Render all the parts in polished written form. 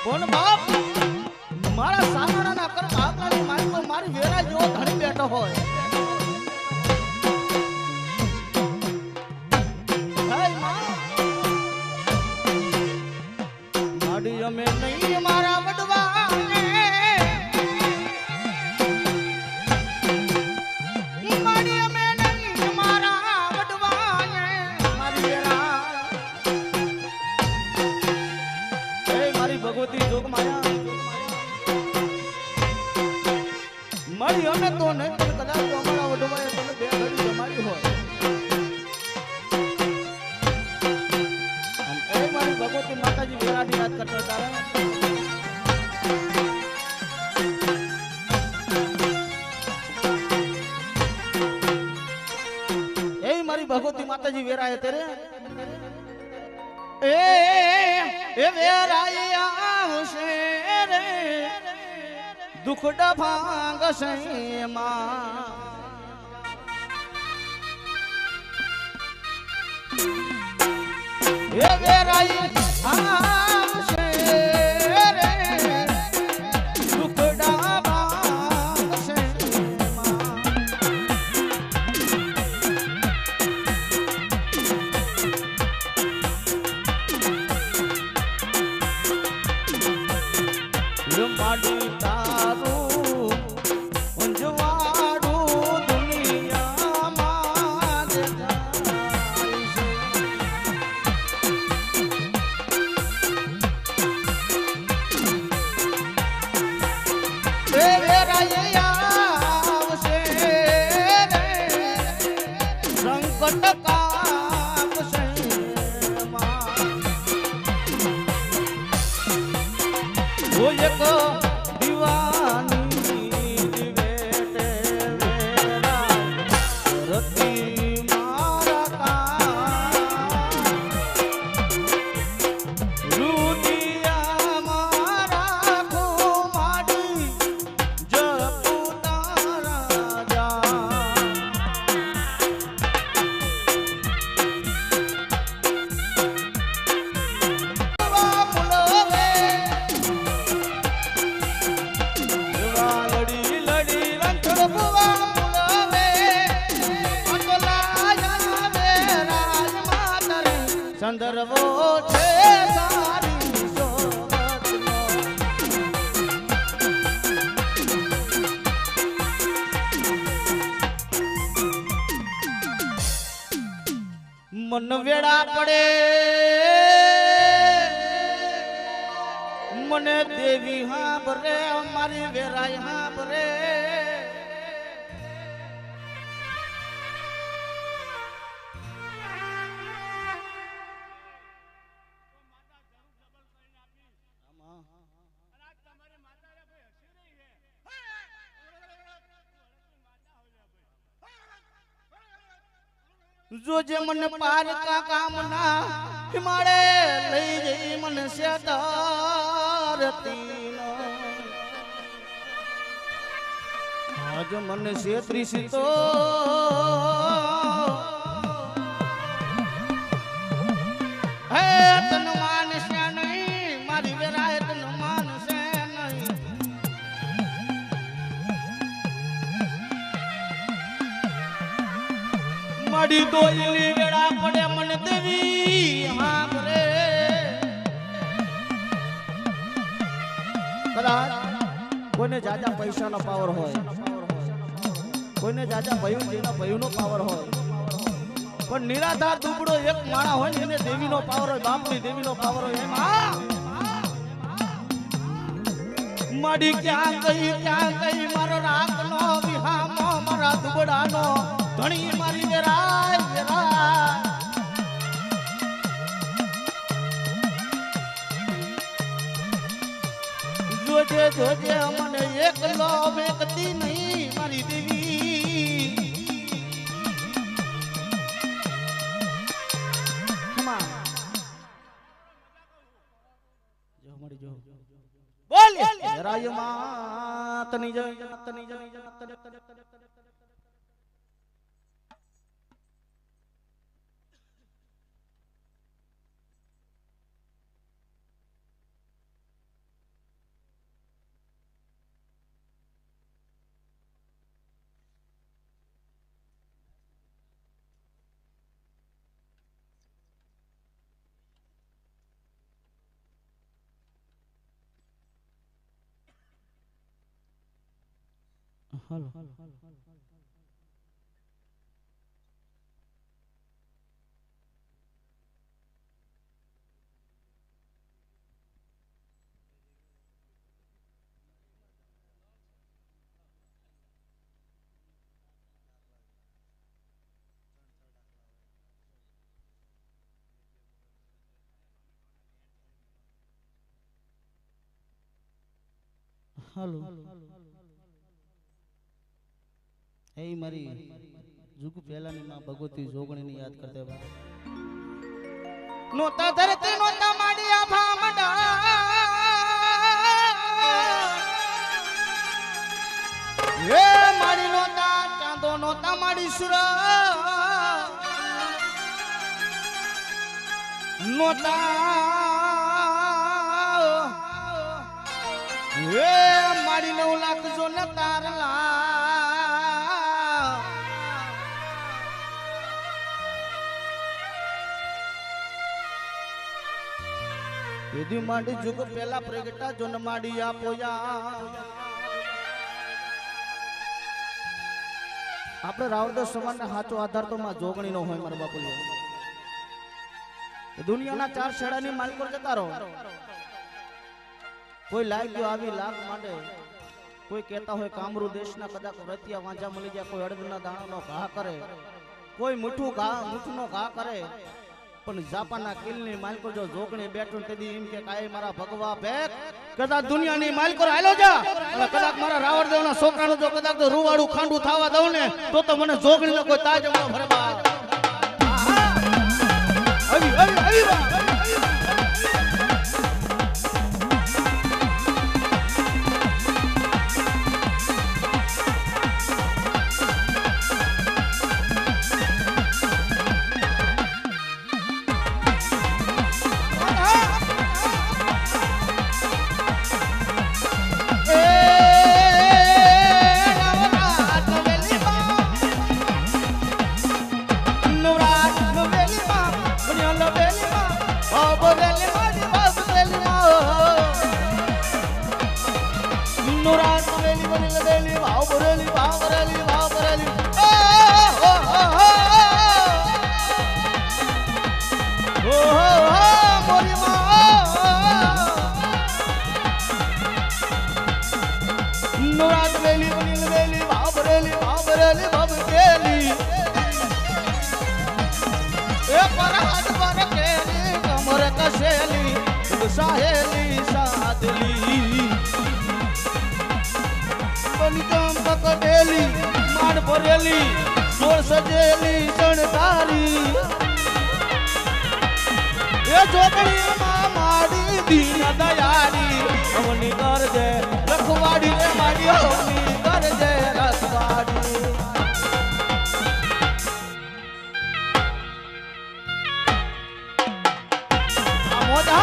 કોણ બાપ મારા સામાના કર ભાગવાની મારી તો મારી વેરા જેવો ધણી બેઠો હોય હે માં માડી અમે નહીં મારા વડવાને માડી અમે નહીં મારા વડવાને મારી વેરા હે મારી ભગવતી જોગ માયા મારી અમે તો નહીં પણ કદાચ અમારા વડવાએ તમે બે ઘડી જમાડી હોય અને એ મારી ભગવતી માતાજી વેરાની યાદ કરતા તારે એ મારી ભગવતી માતાજી વેરાએ તેરે એ વેરાઈ આવશે રે દુખડા ભાંગશે માં એ વેરાઈ આવશે રે દુખડા ભાંગશે માં માડી તારું ઊંઝવાડું દુનિયામાં દેખાય છે વેરાઈ આવશે રે સંકટ કાપશે ઓ એક દીવાની દિવેટે વેરા રતી મારા કા રૂદિયા મારા ખુમાડી જપુ તારા જા સંદર્ભો છે સારી સોબતનો મન વેડા પડે મને દેવી હા ભરે મારી વેરાય હા ભરે જો જે મને પારકા કામના હિમાડે લઈ જઈ મને શેતારતી આજ મને શેત્રીસી તો હે તન માનશે નહીં મારી વેરાય તન માનશે નહીં માડી તો એલી વેળા પડે મને દેવી હા રે કદાચ કોઈને જાજા પૈસાનો પાવર હોય કોઈને જાજા ભયુનો પાવર હોય પણ નિરાધાર દુબળો એક માણા હોય ને એને દેવીનો પાવર હોય બાપની દેવીનો પાવર હોય એમાં માડી ક્યાં ગઈ મારો રાખનો વિહામો મારા દુબળાનો ધણી મારી વેરાય વેરાય જોજે જોજે મને એકલો વેકતી નહીં મારી દેવી બોલ વેરાય માતની જય તની જય હાલો હાલો એ મારી જુગ પહેલાની માં ભગવતી જોગણીની યાદ કરતે બા નોતા ધરતી નોતા માડિયા ભામડા એ માડી નોતા ચાંદો નોતા માડી સુર નોતા એ માડી 9 લાખ જો ન તારલા એદી માંડી જુગ પેલા પ્રગટા જોન માડી આપોયા આપણે રાવણદાસ સમાજના સાચો આધાર તો માં જોગણી નો હોય મારા બાપુ દુનિયાના 4 છેડાની માલિકો જતા રહો કોઈ લાગ્યો આવી લાખ માટે કોઈ કહેતા હોય કામરૂ દેશના કદાચ રતિયા વાંજા મળી જાય કોઈ અડદના દાણાનો ઘા કરે કોઈ મીઠુંનો ઘા કરે પણ જાપાનના કિલની માલિકો જો જોગણી બેઠું તેદી એમ કે કાય મારા ભગવા ભેક કદાચ દુનિયાની માલિકો હાલો જા અને કદાચ મારા રાવણદેવના છોકરાનું જો કદાચ તો રૂવાડું ખાંડું થવા દઉં ને તો મને જોગણીનો કોઈ તાજ મળો ભરબા આવી આવી આવી બા सहेली सादली बनिकम पकड़ेली मार भरेली जोर सजेली सणतारी ए जोगणी मां माडी दीन दयारी अवनी कर दे रखवाड़ी रे माडी अवनी कर दे रखवाड़ी मोदा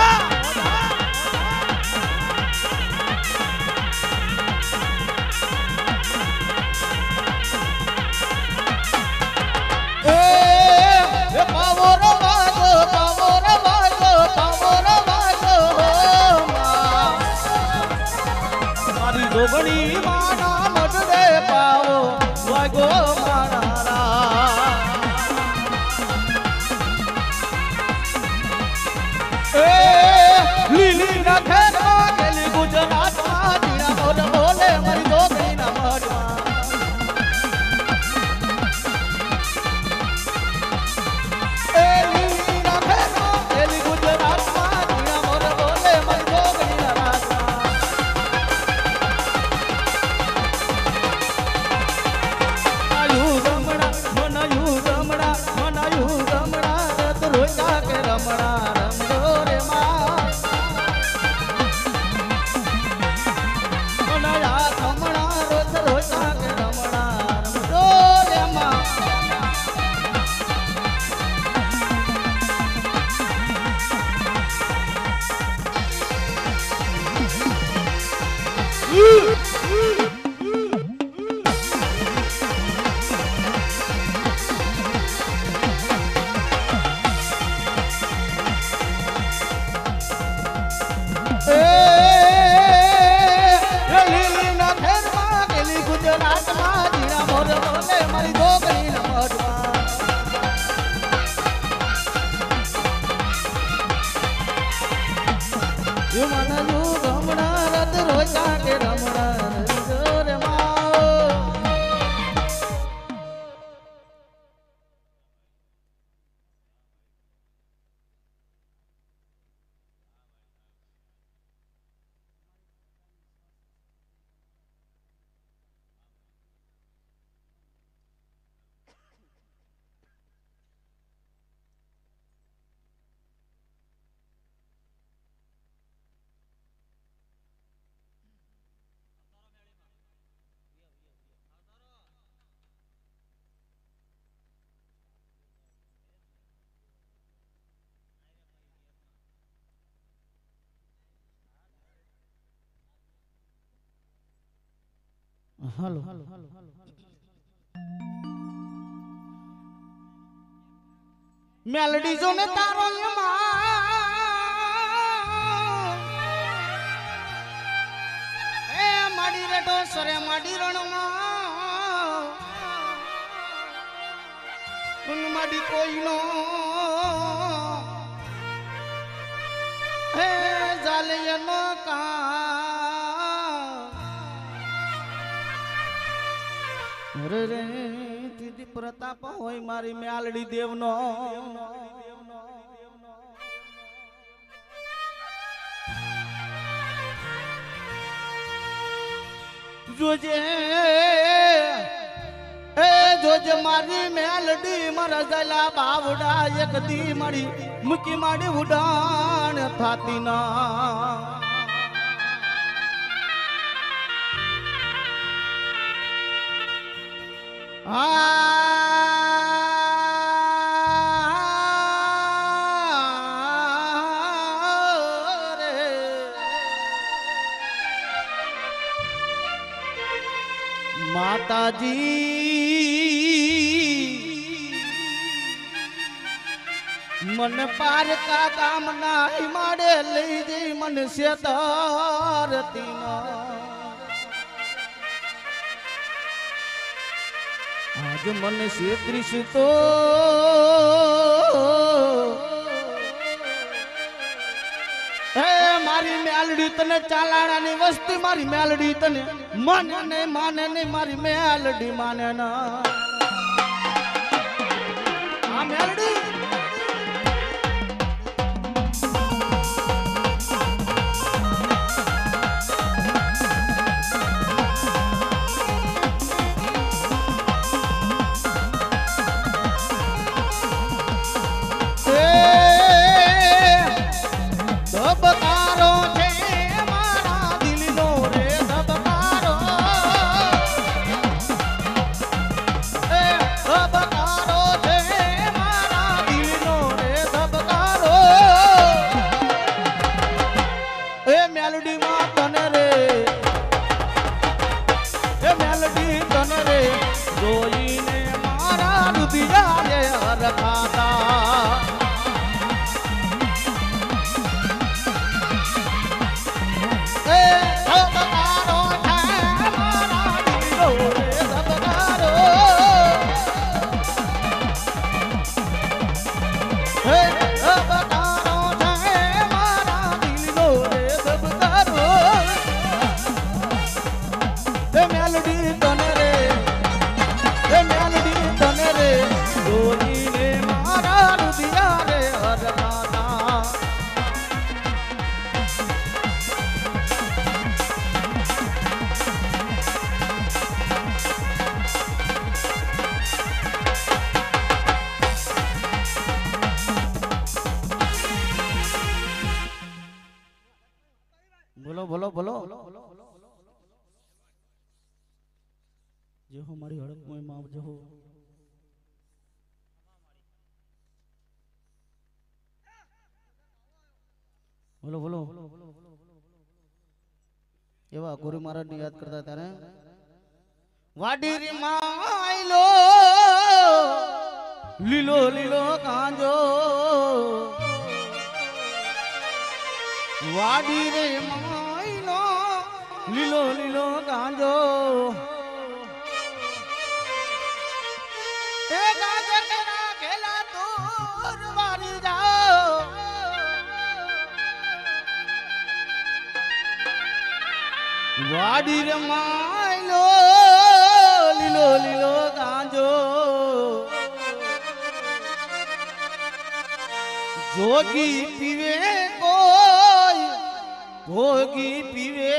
जोगणी माना मडरे पावो वागो मानारा ए लीली ना खेरमा गेली गुजरात मा जीना मोड बोले मरी जोगणी ना मडमा ए लीली ना खेरमा गेली गुजरात मा जीना मोड बोले मरी जोगणी ना रात કે રમણ જોરે માં હાલો મેલડી જો ને તારો એ માડી રેટો સરે માડી રણમાં કુન માડી કોઈનો હે જાલે નો કા રે રે તીધી પ્રતાપ હોય મારી મ્યાલડી દેવનો જોજે એ જોજે મારી મ્યાલડી મારા જલા બાવડા એક દી મારી મૂકી માડી ઉડાણ થાતી ના માતાજી મન પારકા કામ ના માડે લઈ જઈ મન શેતારતી આજ મને છેત્રીસ તો હે મારી મેલડી તને ચાલાણાની વસ્તી મારી મેલડી તને માને નહીં મારી મેલડી માને ના આ મેલડી બોલો બોલો જે હો મારી હડક મોય માં જો બોલો બોલો એવા ગુરુ મહારાજ ની યાદ કરતા ત્યારે વાડીરી માયલો લીલો લીલો કાંજો વાડી રે માયલો લીલો લીલો કાંજો એ કાંજે કેરા ખેલા તોર વારી જાઓ વાડી રે માયલો લીલો લીલો ગાંજો જોગી પીવે કોઈ ભોગી પીવે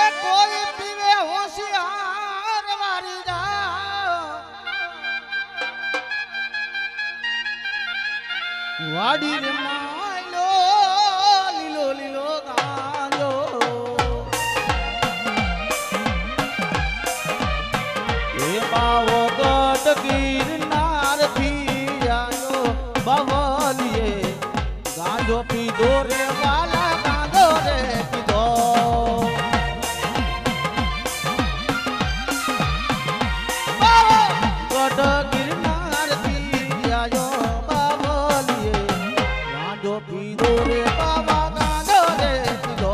એ કોઈ પીવે હોશિયાર વારી જા વાડી રે માયલો લીલો લીલો ગાંજો એ બાવો ગઢ ગિરનાર થી આયો બાવલીએ ગાંજો પીધો રે વાલા ગાંજો રે પીધો ગઢ ગિરનાર થી આયો બાવલીએ ગાંજો પીધો રે બાવા ગાંજો રે પીધો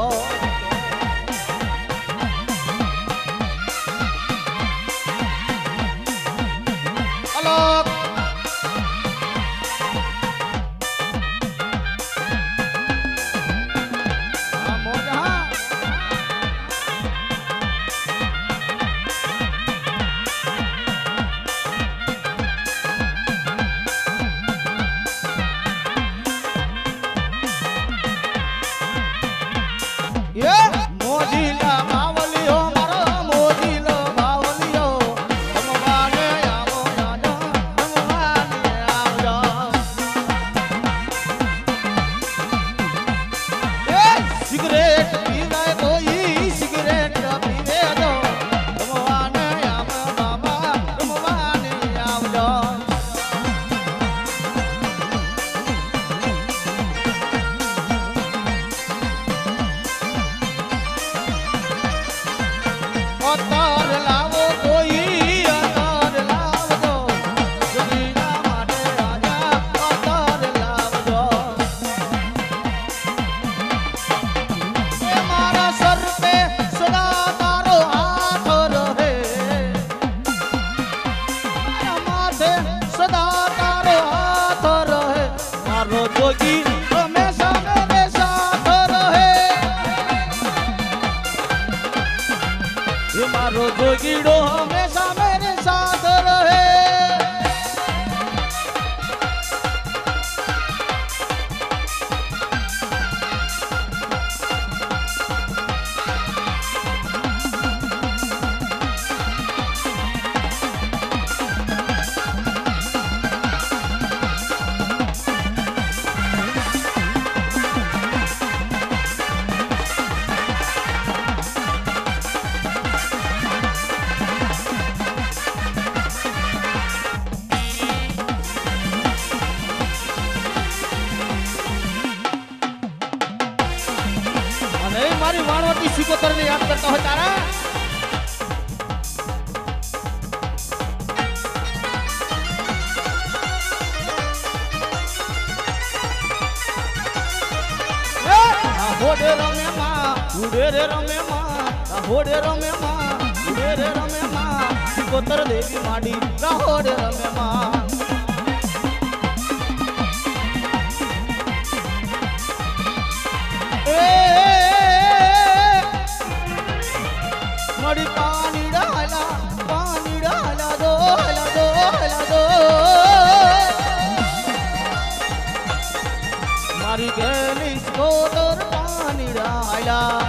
અલોક આ મોજા એ મોજીલા બાવલીઓ મારો મોજીલો બાવલીઓ રમવાને આવો દાદા રમવાને આવજો એ સિગરેટ પીવાય કોઈ સિગરેટ પીવે તો રમવાને આવો બાબા રમવાને આવજો અતાર લાવો કોઈ અતાર લાવજો જોગીના માટે રાજા અતાર લાવજો એ મારા સર પે સદા તારો હાથ રહે મારા માથે સદા તારો હાથ રહે મારો જોગી હંમેશા મેરે સાથ રહે ये मारो जोगीड़ो हमेशा मेरे साथ रहे અને મારી વાણવતી સિકોતરને યાદ કરતા હોય તારા હોડે રમે માં ઉડે રે રમે માં હોડે રમે માં ઉડે રે રમે માં સિકોતર દેવી માડી હોડે રમે માં મડી પાણી ડાલા દો મારી ગેલી સ્કોટર પાણી ડાલા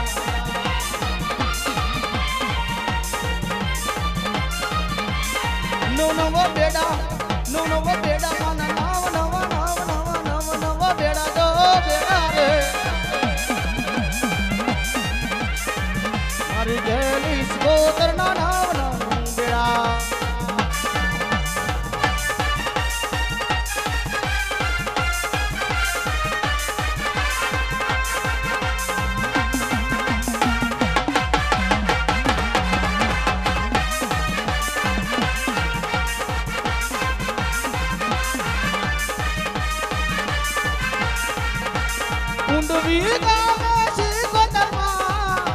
નો નવો બેડા માના નવ બેડા દો બેડા રે મારી ગેલી સ્કોટર ના નામ બેડા કુંડવી ગામે સિકોતરમાં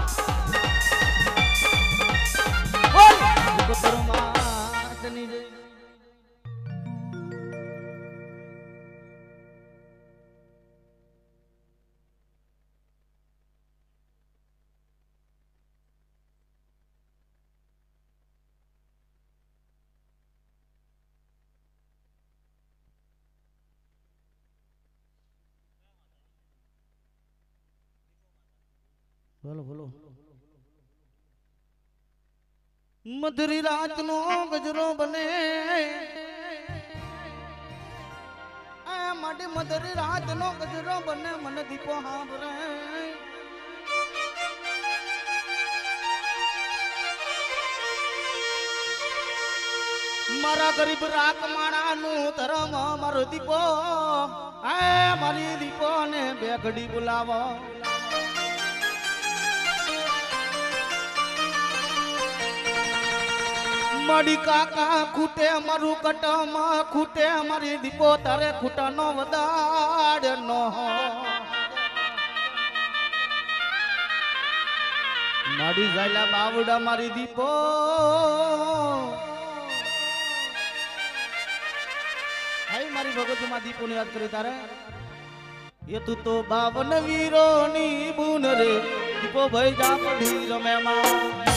બોલ સિકોતરમાં તની જય બોલો બોલો મધુરી રાત નો ગજરો બને આ માટે મધુરી રાત નો ગજરો બને મને દીપો હાંભરે મારા ગરીબ રાખ માણાનું ધરમ મારો દીપો આ મારી દીપો ને બે ઘડી બોલાવો મારી કાકા ખૂટે મારું કટમાં ખૂટે મારી દીપો તારે ખૂટાનો વદાડ નો મારી જાયલા બાવડા મારી દીપો મારી ભગતમાં દીપો ને યાદ કરી તારે એ તું તો 52 વીરો ની બુન રે દીપો ભાઈ જા પડી રમે માં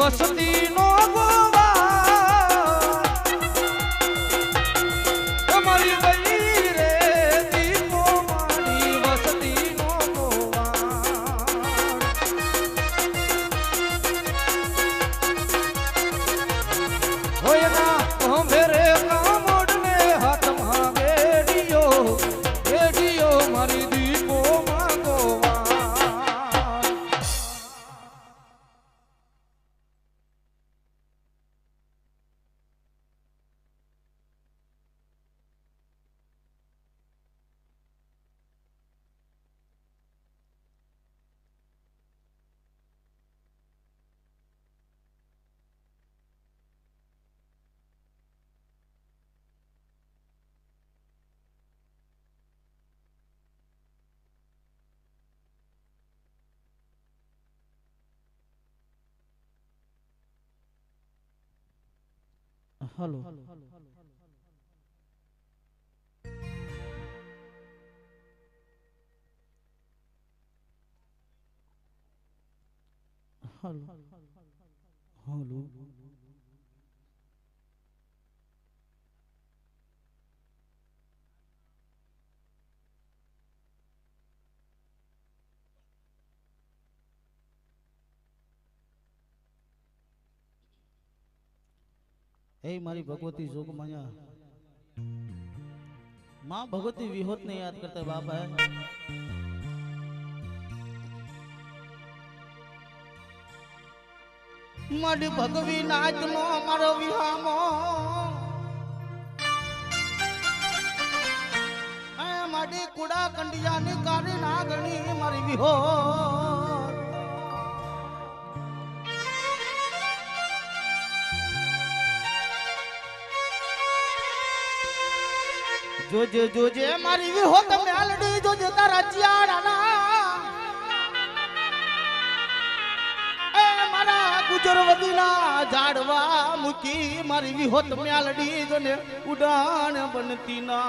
વસતી નો ગોવા તમારી ગઈ રે દીપો મારી વસતી નો ગોવા હોય ના અંભેરે કામોડ ને હાથમાં બેડીયો મારી દીપો માં ગોવા हेलो हेलो हेलो ए मारी भगवती जोग माया माँ भगवती विहोत ने याद करते बाप है मारी भगवी नाच नो मारो विहामो मारी कुड़ा कंडिया ने कारी नागणी मारी विहो जोजे जोजे मारी विहोत मेलडी जोजे तारा चियाड़ा ए मारा गुजरवती ना झाड़वा मुकी मारी विहोत मेलडी जोने उड़ान बनती ना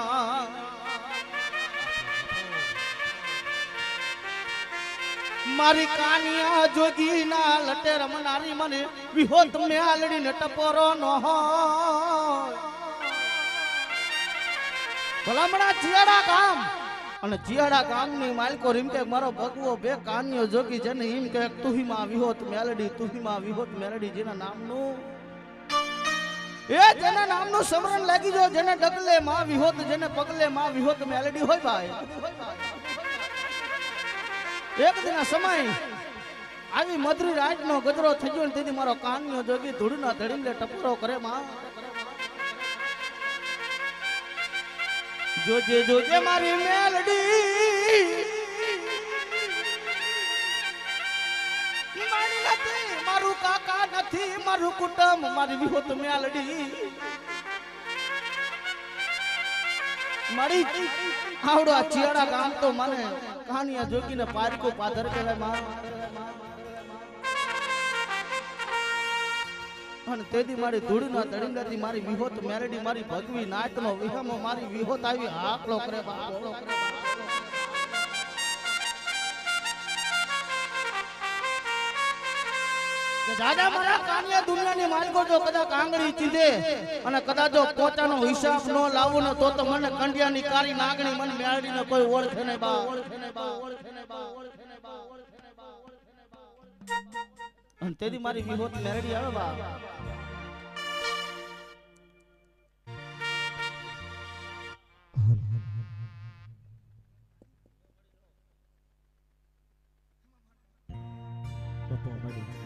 मारी कानिया जोगी ना लटे रमनारी मने विहोत मेलडी ने टपोरो न हो ભલામણા ચિયાડા ગામ અને ચિયાડા ગામની માલકો રીમ કે મારો ભગવો બે કાન્યો જોગી જેને હિમ કે તુહીમાં વિહોત મેલડી જેના નામનું એ જેના નામનું સમરણ લાગી જો જેને ડગલે માં વિહોત જેને પગલે માં વિહોત મેલડી હોય ભાઈ એક દિન સમય આવી મધુરી રાત નો ગજરો થઈ ગયો ને તેથી મારો કાનનો જોગી ધૂળના ધડીને ટપરો કરે માં જોજે જોજે મારી મેલડી મારી નથી મારું કાકા નથી મારું કુટુંબ મારી વિહોત મેલડી મારી આવડો આ ચિયાડા ગામ તો મને કહાનિયા જોગીને પારકો પાદર કહેવાય માં અને તેથી મારી ધૂળના તળિંગાથી મારી વિહોત મેરડી મારી ભગવી નાચનો વિહમો મારી વિહોત આવી આકલો કરે આકલો કરે દાદા મારા કાનિયા દુનિયાની માલિકો જો કદાચ આંગળી ચીધે અને કદાચ જો પોતાનો હિસાબ નો લાવો ને તો મને કંડિયાની કાળી નાગણી મને મેળવીને કોઈ ઓળખે નહીં બા અને તેથી મારી વિહોત મેરડી આવે બા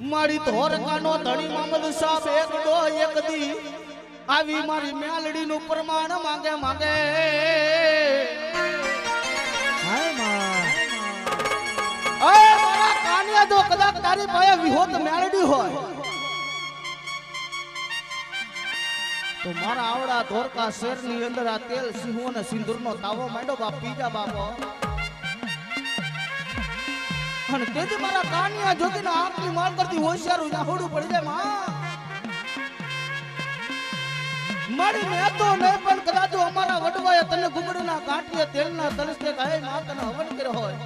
મારી ધોરકાનો ધણી મામદ સાહેબ એક દો એક દી આવી મારી મેલડી નું પ્રમાણ માંગે માંગે હાય માં અય મારા કાનિયા જો કદાચ તારી પાસે વિહોત મેલડી હોય તો મારા આવડા ધોરકા શેર ની અંદર આ તેલ સિંહો અને સિંદૂરનો તાવો માંડો બાપ પીજા બાપો અને તેથી મારા કાનિયા જોગીના આંખની માર કરતી હોશિયારું જાહોડું પડી જાય માં મારી મેં તો નહીં પણ કદાચ અમારા વડવાએ તને ગુમડીના ગાંઠીએ તેલના તલસ્તે કહે માં તને હવન કર્યો હોય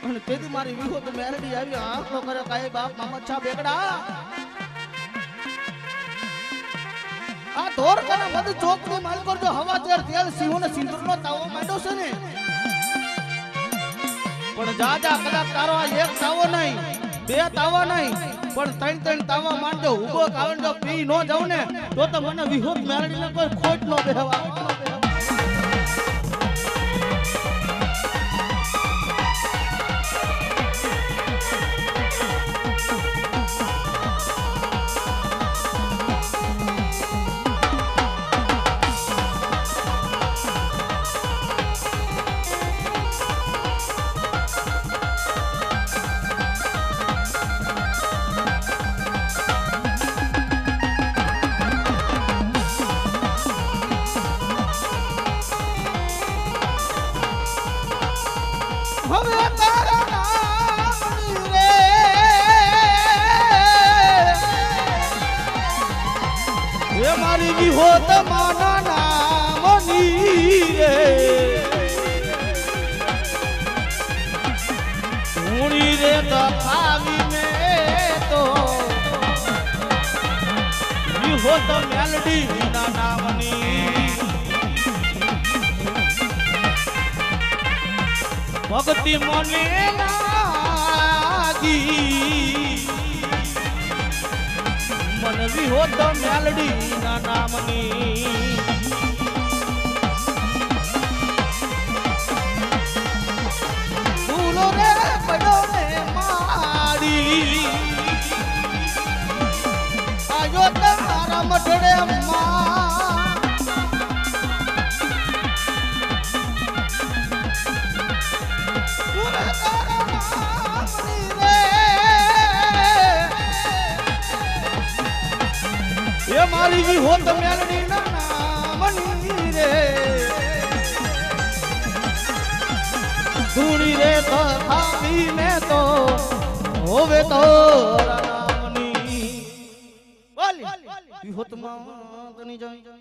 અને તેથી મારી વિહોત મેરડી આવી આંખો કરે કહે બાપ મામા છા બેગડા આ ધોર કોના મધ ચોકની માલ કરજો હવા તેર તેલ સિંહો ને સિંદૂરનો તાવો માંડ્યો છે ને પણ જાજા કદાચ તારો આ એક તાવો નહીં બે તાવા નહીં પણ ત્રણ ત્રણ તાવા માંડજો ઉભો કાવણ જો પી નો જાવ ને તો મને વિહોત મેળડીને કોઈ ખોટ નો બેહવા હવે તારા નામ રે એ મારી વિહોત માના નામની રે હુણી રે તો ખાવી મે તો વિહોત મેલડી ના નામની ભક્તિ મને લાગી મન વિહોત મેલડી ના નામની ફૂલો રે પડ્યો ને મારી આયો તારા મઢડે માં એ મારી વિહોત મેલડી ના નામની રે ધૂણી રે તો ખાવી ને તો હોવે તો નામની બોલી વિહોત માં તની જાય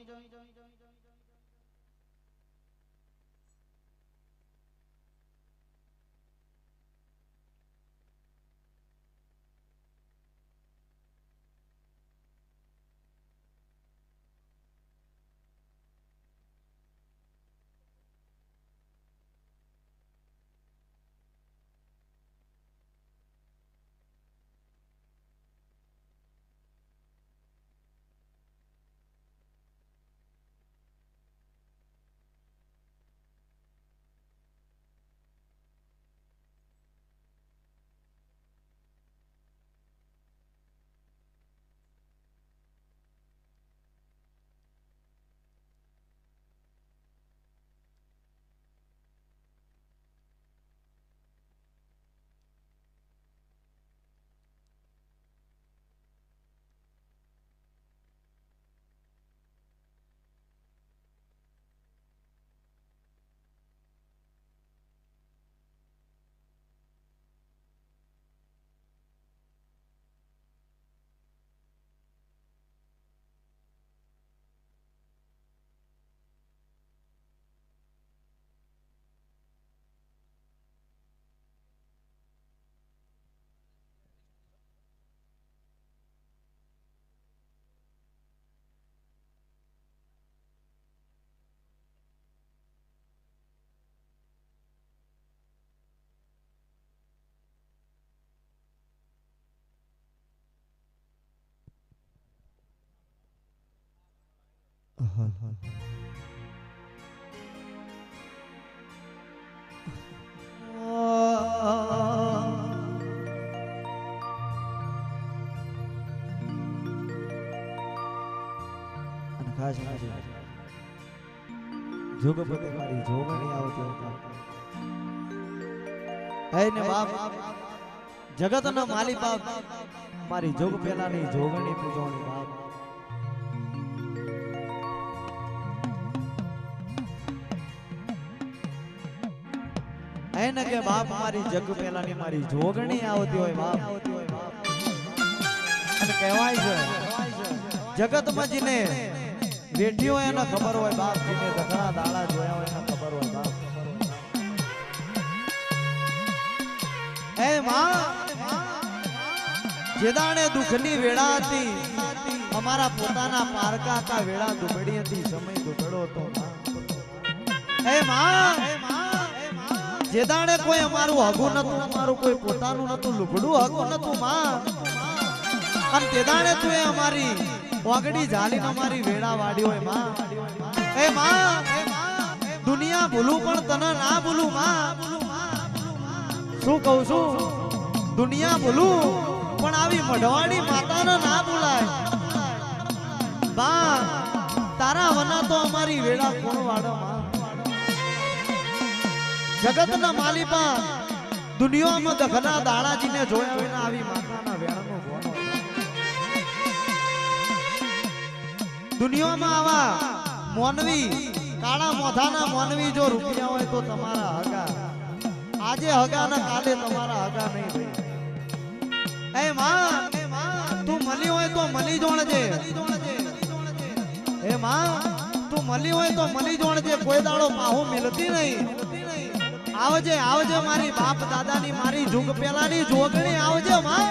જોગપતિ મારી જોગણી આવતી હતા. હે ને બાપ જગતનો માલિક બાપ મારી જોગ પેલાની જોગણી પૂજોણી બાપ. હે ને કે બાપ મારી જગ પેલાની મારી જોગણી આવતી હોય બાપ. અને કહેવાય છે જગતમાં જીને બેઠી હોય એને ખબર હોય બાપ, જીને ઘણા દાડા જોયા હોય એને ખબર હોય બાપ. એ માં જેદાણે દુઃખની વેળા હતી અમારા પોતાના પારકા કા વેળા દુબડી હતી, સમય દુબડો તો એ માં જેદાણે કોઈ અમારું હગું નતું, અમારું કોઈ પોતાનું નતું, લુગડું હગું નતું માં. અને તેદાણે તું એ અમારી વાગડી ઝાલીને અમારી વેળા વાડી હોય માં. એ માં દુનિયા ભૂલું પણ તને ના ભૂલું માં. શું કહું છું, દુનિયા ભૂલું પણ આવી મઢવાડી માતાને ના ભૂલાય બા. તારા વના તો અમારી વેળા કોણ વાળો માં. જગતના માલિકા દુનિયામાં દખના દાડાજીને જોયા વિના આવી માતાના વેળાનો ગોનો. દુનિયામાં આવા મોનવી કાળા મોઢાના મોનવી જો રૂપિયા હોય તો તમારા હગા, આજે હગા ના કાલે તમારા હગા નહીં ભાઈ. એ માં તું મળી હોય તો મળી જોણજે. એ માં તું મળી હોય તો મળી જોણજે, કોઈ દાડો પાહુ મિલતી નહીં. આવજે આવજે મારી બાપ દાદાની મારી જુગ પેલાની જોગણી આવજે માં.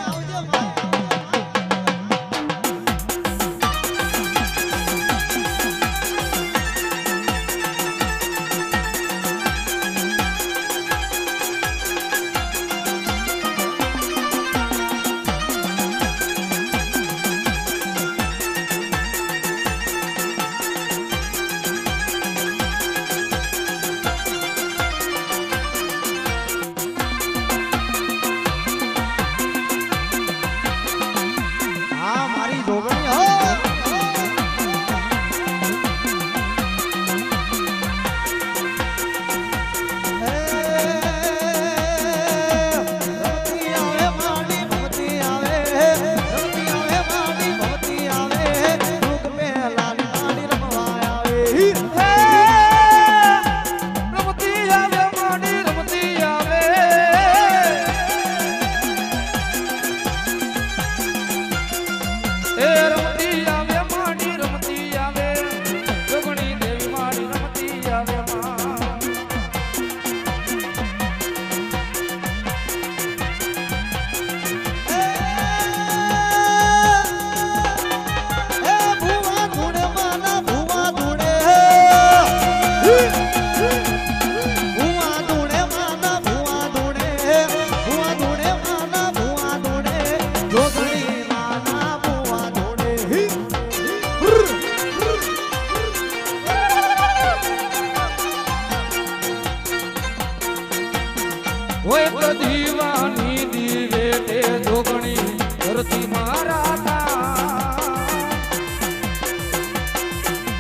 હોય તો દીવાની દીવે તે જોગણી ધરતી મારા.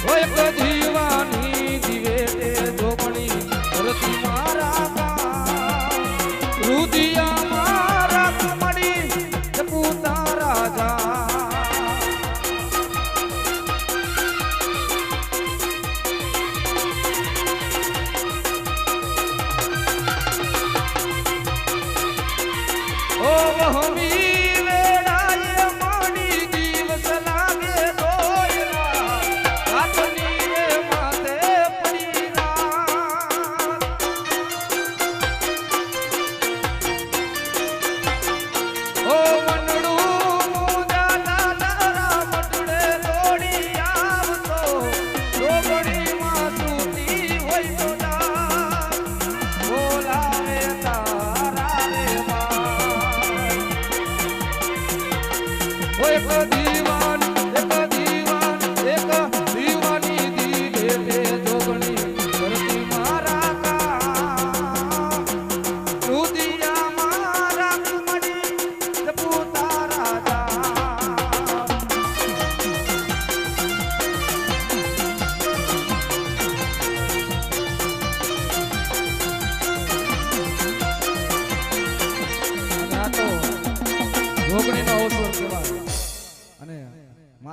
હોય તો દીવાની દીવે તે જોગણી ધરતી મારા. રુદિયા મારા કમડી પૂતા રાજા. હમી વેળાએ માડી દિવસ લાગે દોયલા, હાથની રે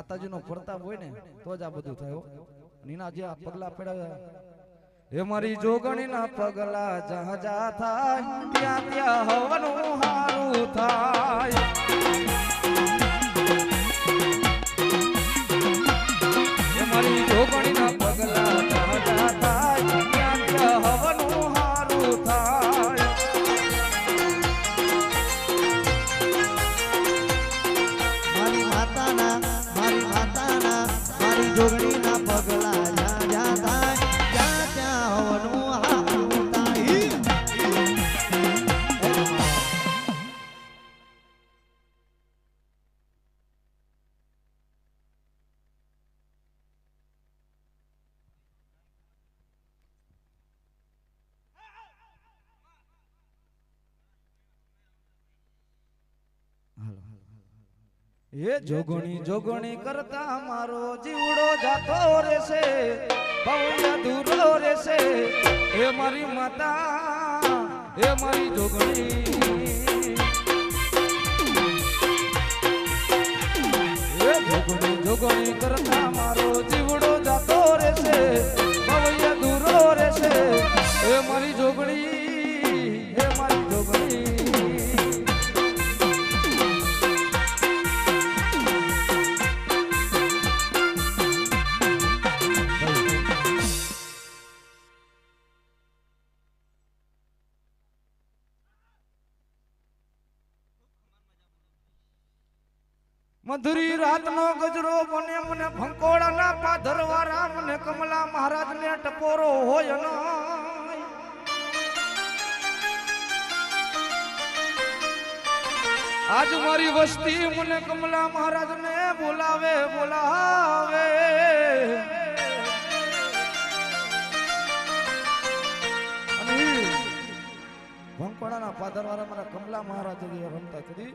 માતાજીનો પ્રતાપ હોય ને તો જ આ બધું થાય હો. નીના જે આ પગલા પડ્યા હે મારી જોગણીના પગલા જ્યાં જા થાય ત્યાં ત્યાં હવનું હારું થાય. હે મારી જોગણીના પગલા જ્યાં જા થાય ત્યાં ત્યાં હવનું હારું થાય. મારી માતાના મારી જોગણીના પગલા જ્યાં જ્યાં થાય ત્યાં ત્યાં હવનું હારું થાય. એ જોગણી જોગણી કરતા મારો જીવડો જાતો રહેશે, ભવ્ય દૂરો રહેશે. એ મારી માતા એ મારી જોગણી. એ જોગણી જોગણી કરતા મારો જીવડો જાતો રહેશે, ભવ્ય દૂરો રહેશે. એ મારી જોગણી એ મારી જોગણી. મધુરી રાતનો ગજરો મને મને ભંકોળાના પાધરવાળા મને કમલા મહારાજને ટપોરો હોય ન. આજ મારી વસ્તી મને કમલા મહારાજને બોલાવે બોલાવે. ભંકોળાના પાધરવાળા મારા કમલા મહારાજ રમતા કરી.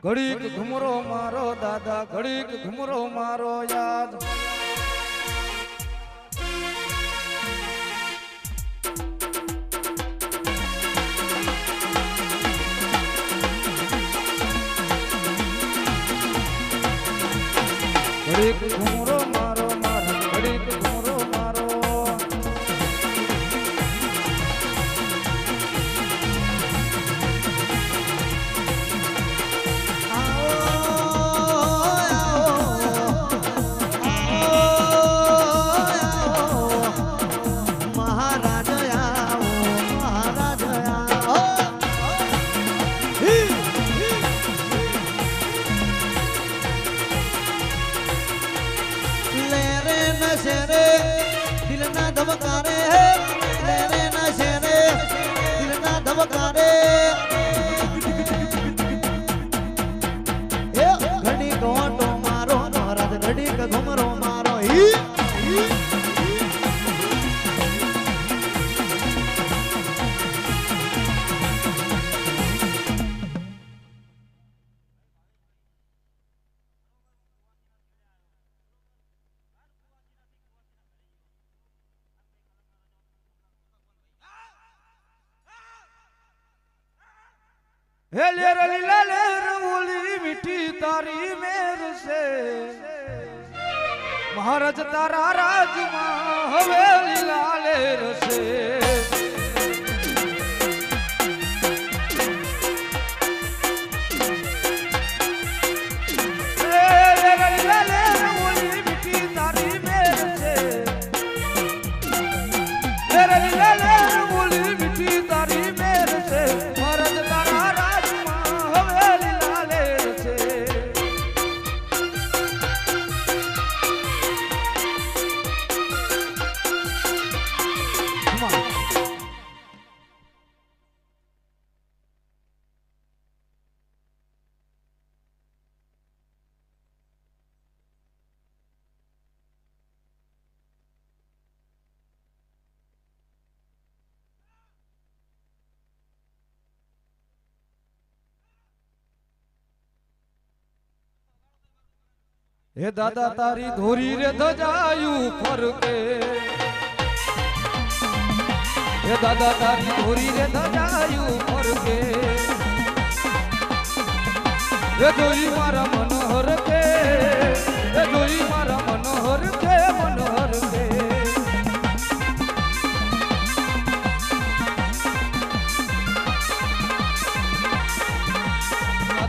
ઘડીક ઘુમરો મારો દાદા ઘડીક ઘુમરો મારો યાદ. ઘડીક ઘુમરો મારો મારો ઘડીક ઘુમરો મારો. દિલના ધબકારે લેરે નશે રે દિલના ધબકારે. એ ઘડી કોટો મારો મહારાજ ઘડી ઘુમરો મારો. હે લેર લીલા લેર ઓલી મીઠી તારી મેર છે, મહારાજ તારા રાજમાં હવે લીલા લેર છે. લેર લીલા લેર ઓલી મીઠી તારી મેર છે, લેર લીલા લેર ઓલી મીઠી તારી મેર છે. મહારાજ તારા હે દાદા તારી ધોરી રે ધજાયું ફરકે. હે દાદા તારી ધોરી રે ધજાયું ફરકે. હે જોઈ મારા મન હરકે. હે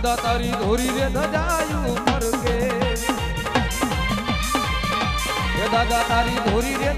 દાદા તારી ધોરી રે ધજાયું પર કે એ દાદા તારી ધોરી રે